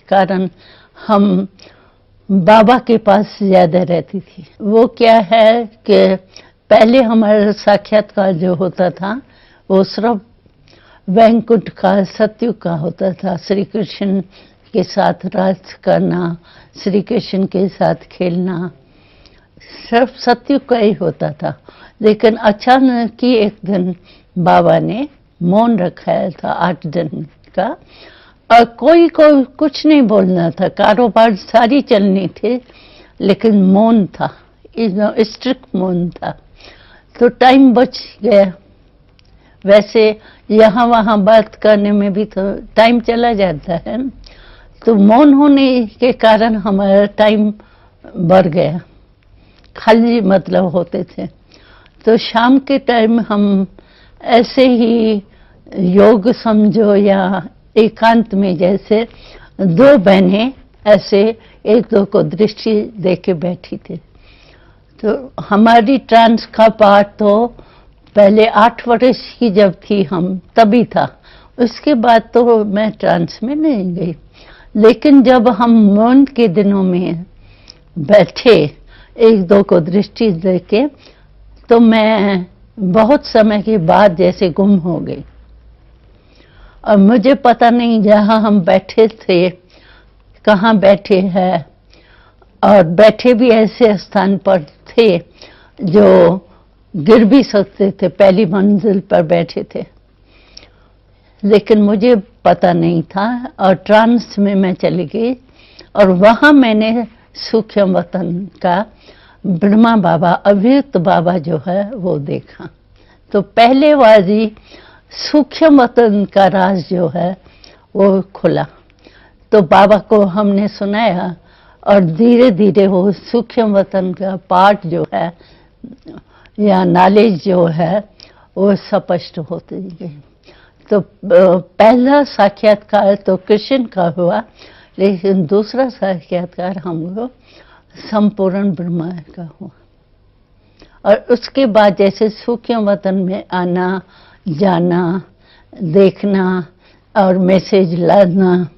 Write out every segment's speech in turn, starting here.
कारण हम बाबा के पास ज्यादा रहती थी। वो क्या है कि पहले हमारा साक्षात्कार जो होता था वो सिर्फ वैकुंठ का, सत्युग का होता था। श्री कृष्ण के साथ रास करना, श्री कृष्ण के साथ खेलना, सिर्फ सत्युग का ही होता था। लेकिन अचानक ही एक दिन बाबा ने मौन रखाया था 8 दिन का, और कोई को कुछ नहीं बोलना था, कारोबार सारी चलनी थी, लेकिन मौन था, स्ट्रिक्ट मौन था। तो टाइम बच गया। वैसे यहाँ वहाँ बात करने में भी तो टाइम चला जाता है, तो मौन होने के कारण हमारा टाइम बढ़ गया, खाली मतलब होते थे। तो शाम के टाइम हम ऐसे ही योग समझो या एकांत में, जैसे 2 बहनें ऐसे एक दो को दृष्टि देके बैठी थी। तो हमारी ट्रांस का पाठ तो पहले 8 वर्ष की जब थी हम तभी था, उसके बाद तो मैं ट्रांस में नहीं गई। लेकिन जब हम मौन के दिनों में बैठे एक दो को दृष्टि देके, तो मैं बहुत समय के बाद जैसे गुम हो गई, और मुझे पता नहीं जहाँ हम बैठे थे कहाँ बैठे हैं, और बैठे भी ऐसे स्थान पर थे जो गिर भी सकते थे, पहली मंजिल पर बैठे थे, लेकिन मुझे पता नहीं था। और ट्रांस में मैं चली गई, और वहाँ मैंने सूक्ष्म वतन का ब्रह्मा बाबा, अभियुक्त बाबा जो है वो देखा। तो पहले वाली सूक्ष्म वतन का राज जो है वो खुला। तो बाबा को हमने सुनाया, और धीरे धीरे वो सूक्ष्म वतन का पाठ जो है या नॉलेज जो है वो स्पष्ट होती गई। तो पहला साक्षात्कार तो कृष्ण का हुआ, लेकिन दूसरा साक्षात्कार हमको संपूर्ण ब्रह्मा का हुआ। और उसके बाद जैसे सूक्ष्म वतन में आना जाना, देखना और मैसेज लाना,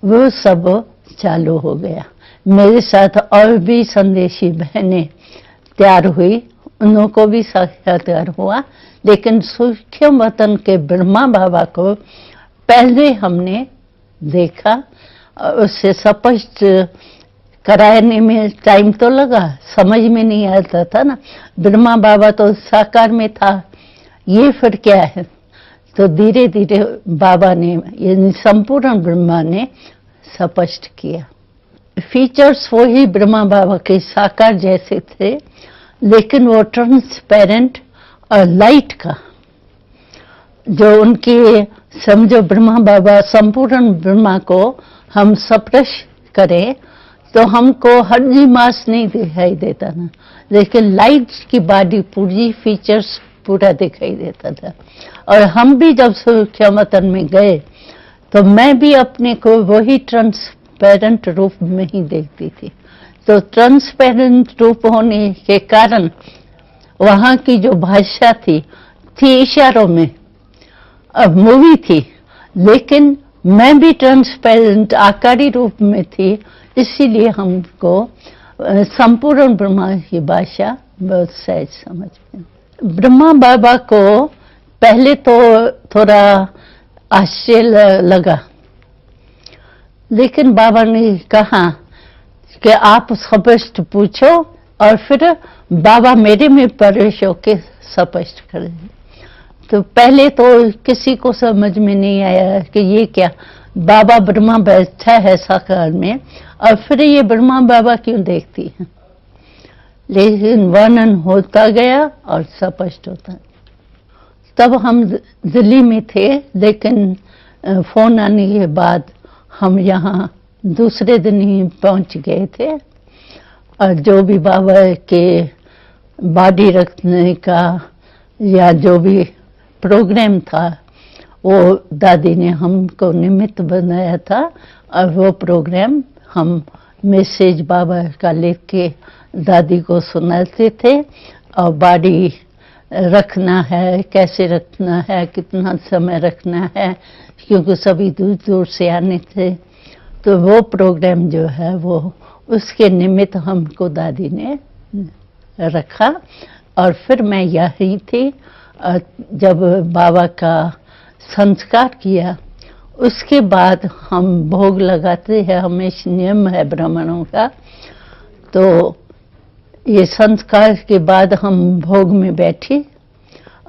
वो सब चालू हो गया। मेरे साथ और भी संदेशी बहनें तैयार हुई, उनको भी साक्षात्कार हुआ। लेकिन सूक्ष्म वतन के ब्रह्मा बाबा को पहले हमने देखा, उससे स्पष्ट कराने में टाइम तो लगा, समझ में नहीं आता था ना, ब्रह्मा बाबा तो साकार में था, ये फिर क्या है। तो धीरे धीरे बाबा ने, यानी संपूर्ण ब्रह्मा ने स्पष्ट किया। फीचर्स वही ब्रह्मा बाबा के साकार जैसे थे, लेकिन वो ट्रांसपेरेंट और लाइट का, जो उनके समझो ब्रह्मा बाबा संपूर्ण ब्रह्मा को हम स्पर्श करें तो हमको हड्डी मांस नहीं दिखाई देता ना, लेकिन लाइट की बॉडी पूरी फीचर्स पूरा दिखाई देता था। और हम भी जब सूक्ष्मतन में गए तो मैं भी अपने को वही ट्रांसपेरेंट रूप में ही देखती थी। तो ट्रांसपेरेंट रूप होने के कारण वहाँ की जो भाषा थी इशारों में, अब मूवी थी, लेकिन मैं भी ट्रांसपेरेंट आकारी रूप में थी, इसीलिए हमको संपूर्ण ब्रह्मा की भाषा बहुत सहज समझ में। ब्रह्मा बाबा को पहले तो थोड़ा आश्चर्य लगा, लेकिन बाबा ने कहा कि आप स्पष्ट पूछो और फिर बाबा मेरे में प्रवेश होके स्पष्ट करें। तो पहले तो किसी को समझ में नहीं आया कि ये क्या, बाबा ब्रह्मा बैठा है साकार में और फिर ये ब्रह्मा बाबा क्यों देखती है। लेकिन वर्णन होता गया और स्पष्ट होता। तब हम दिल्ली में थे, लेकिन फोन आने के बाद हम यहाँ दूसरे दिन ही पहुंच गए थे। और जो भी बाबा के बॉडी रखने का या जो भी प्रोग्राम था वो दादी ने हमको निमित्त बनाया था, और वो प्रोग्राम हम मैसेज बाबा का लिख के दादी को सुनाते थे। और बॉडी रखना है, कैसे रखना है, कितना समय रखना है, क्योंकि सभी दूर दूर से आने थे। तो वो प्रोग्राम जो है वो उसके निमित्त हमको दादी ने रखा। और फिर मैं यही थी। जब बाबा का संस्कार किया उसके बाद हम भोग लगाते हैं, हमेशा नियम है ब्राह्मणों का। तो ये संस्कार के बाद हम भोग में बैठी।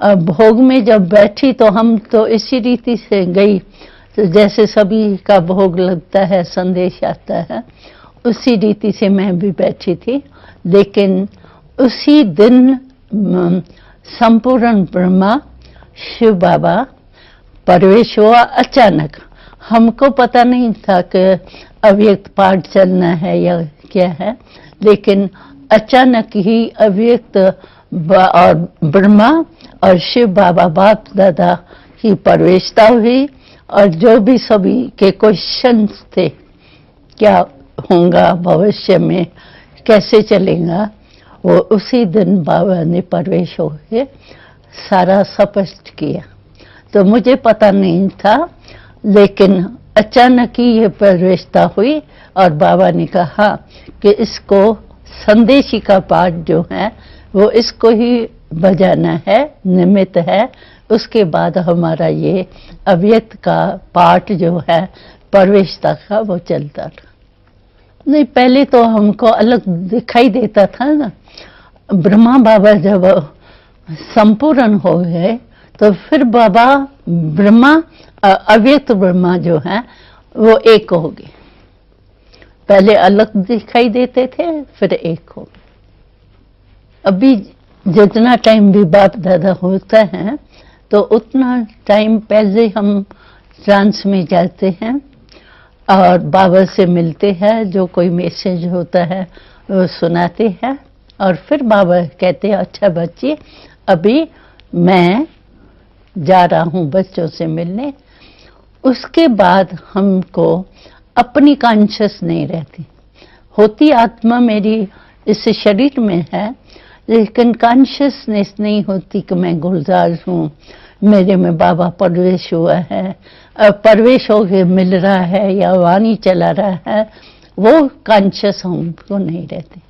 अब भोग में जब बैठी तो हम तो इसी रीति से गई, तो जैसे सभी का भोग लगता है, संदेश आता है, उसी रीति से मैं भी बैठी थी। लेकिन उसी दिन संपूर्ण ब्रह्मा शिव बाबा प्रवेश हुआ अचानक। हमको पता नहीं था कि अव्यक्त पाठ चलना है या क्या है, लेकिन अचानक ही अव्यक्त और ब्रह्मा और शिव बाबा बाप दादा की प्रवेशता हुई। और जो भी सभी के क्वेश्चंस थे, क्या होगा भविष्य में, कैसे चलेगा, वो उसी दिन बाबा ने प्रवेश होकर सारा स्पष्ट किया। तो मुझे पता नहीं था, लेकिन अचानक ही ये प्रवेशता हुई और बाबा ने कहा कि इसको संदेशी का पाठ जो है वो इसको ही बजाना है, निमित्त है। उसके बाद हमारा ये अव्यक्त का पाठ जो है प्रवेशता का वो चलता था। नहीं, पहले तो हमको अलग दिखाई देता था ना। ब्रह्मा बाबा जब संपूर्ण हो गए तो फिर बाबा ब्रह्मा अव्यक्त ब्रह्मा जो है वो एक हो गए। पहले अलग दिखाई देते थे, फिर एक हो गए। अभी जितना टाइम भी बाप दादा होता है तो उतना टाइम पहले हम ट्रांस में जाते हैं और बाबा से मिलते हैं, जो कोई मैसेज होता है वो सुनाते हैं। और फिर बाबा कहते हैं, अच्छा बच्चे, अभी मैं जा रहा हूँ बच्चों से मिलने। उसके बाद हमको अपनी कॉन्शियस नहीं रहती, होती आत्मा मेरी इस शरीर में है, लेकिन कॉन्शियसनेस नहीं होती कि मैं गुलजार हूँ, मेरे में बाबा प्रवेश हुआ है, प्रवेश होके मिल रहा है या वाणी चला रहा है, वो कॉन्शियस हमको नहीं रहती।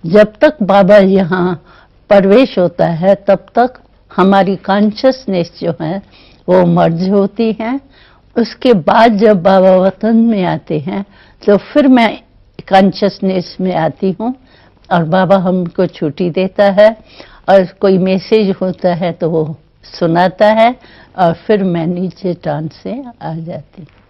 जब तक बाबा यहाँ प्रवेश होता है तब तक हमारी कॉन्शियसनेस जो है वो मर्ज होती है। उसके बाद जब बाबा वतन में आते हैं तो फिर मैं कॉन्शियसनेस में आती हूँ और बाबा हमको छुट्टी देता है और कोई मैसेज होता है तो वो सुनाता है और फिर मैं नीचे ट्रांस से आ जाती हूँ।